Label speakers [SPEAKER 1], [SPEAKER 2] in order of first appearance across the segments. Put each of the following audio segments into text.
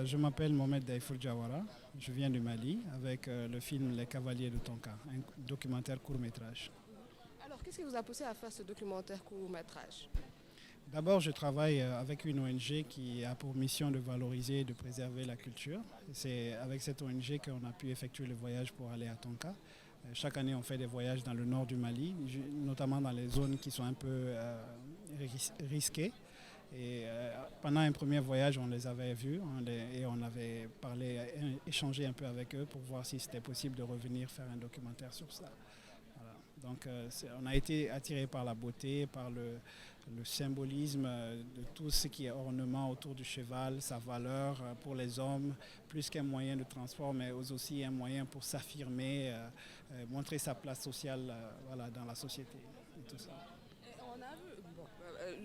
[SPEAKER 1] Je m'appelle Mohamed Daïfour Diawara, je viens du Mali avec le film Les Cavaliers de Tonka, un documentaire court-métrage.
[SPEAKER 2] Alors, qu'est-ce qui vous a poussé à faire ce documentaire court-métrage?
[SPEAKER 1] D'abord, je travaille avec une ONG qui a pour mission de valoriser et de préserver la culture. C'est avec cette ONG qu'on a pu effectuer le voyage pour aller à Tonka. Chaque année, on fait des voyages dans le nord du Mali, notamment dans les zones qui sont un peu risquées. Et pendant un premier voyage, on les avait vus et on avait parlé, échangé un peu avec eux pour voir si c'était possible de revenir faire un documentaire sur ça. Voilà. Donc on a été attiré par la beauté, par le symbolisme de tout ce qui est ornement autour du cheval, sa valeur pour les hommes, plus qu'un moyen de transport, mais aussi un moyen pour s'affirmer, montrer sa place sociale voilà, dans la société et tout ça.
[SPEAKER 2] Et on a vu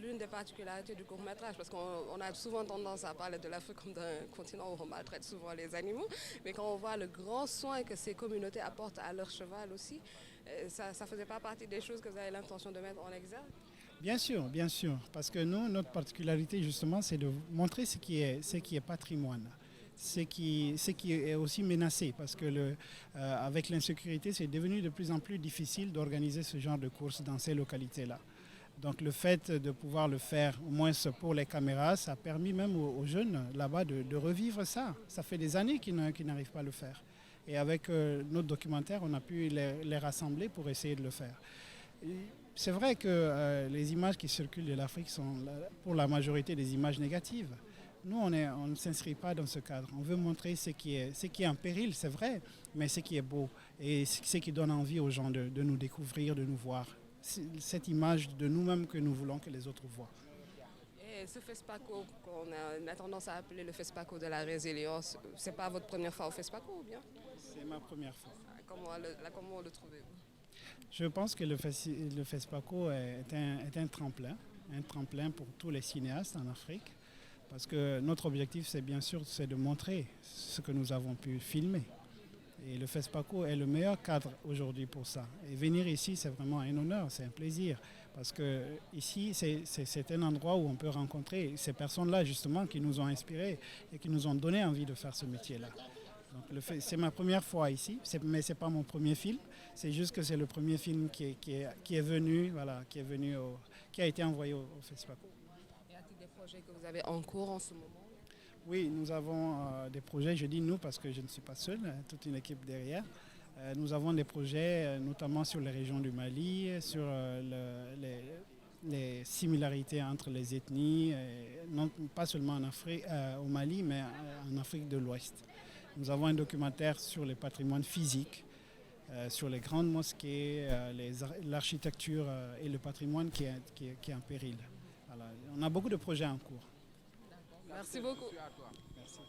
[SPEAKER 2] l'une des particularités du court-métrage, parce qu'on a souvent tendance à parler de l'Afrique comme d'un continent où on maltraite souvent les animaux, mais quand on voit le grand soin que ces communautés apportent à leur cheval aussi, ça ne faisait pas partie des choses que vous avez l'intention de mettre en exergue?
[SPEAKER 1] Bien sûr, parce que nous, notre particularité justement, c'est de montrer ce qui est patrimoine. Ce qui est aussi menacé parce que avec l'insécurité, c'est devenu de plus en plus difficile d'organiser ce genre de courses dans ces localités-là. Donc le fait de pouvoir le faire, au moins pour les caméras, ça a permis même aux jeunes là-bas de revivre ça. Ça fait des années qu'ils n'arrivent pas à le faire. Et avec notre documentaire, on a pu les rassembler pour essayer de le faire. C'est vrai que les images qui circulent de l'Afrique sont pour la majorité des images négatives. Nous, on ne s'inscrit pas dans ce cadre. On veut montrer ce qui est en péril, c'est vrai, mais ce qui est beau et ce qui donne envie aux gens de nous découvrir, de nous voir. C'est cette image de nous-mêmes que nous voulons que les autres voient.
[SPEAKER 2] Et ce FESPACO, qu'on a tendance à appeler le FESPACO de la résilience, c'est pas votre première fois au FESPACO ou bien?
[SPEAKER 1] C'est ma première fois.
[SPEAKER 2] Comment le trouvez-vous?
[SPEAKER 1] Je pense que le FESPACO est un tremplin pour tous les cinéastes en Afrique, parce que notre objectif, c'est bien sûr de montrer ce que nous avons pu filmer. Et le FESPACO est le meilleur cadre aujourd'hui pour ça. Et venir ici, c'est vraiment un honneur, c'est un plaisir. Parce que ici, c'est un endroit où on peut rencontrer ces personnes-là, justement, qui nous ont inspirés et qui nous ont donné envie de faire ce métier-là. Donc c'est ma première fois ici, mais ce n'est pas mon premier film. C'est juste que c'est le premier film qui est venu, voilà, qui a été envoyé au FESPACO.
[SPEAKER 2] Y a-t-il des projets que vous avez en cours en ce moment?
[SPEAKER 1] Oui, nous avons des projets, je dis nous parce que je ne suis pas seul, toute une équipe derrière. Nous avons des projets notamment sur les régions du Mali, sur les similarités entre les ethnies, non, pas seulement en Afrique, au Mali, mais en Afrique de l'Ouest. Nous avons un documentaire sur le patrimoine physique, sur les grandes mosquées, l'architecture et le patrimoine qui est en péril. Voilà. On a beaucoup de projets en cours.
[SPEAKER 2] Merci beaucoup.
[SPEAKER 1] Merci.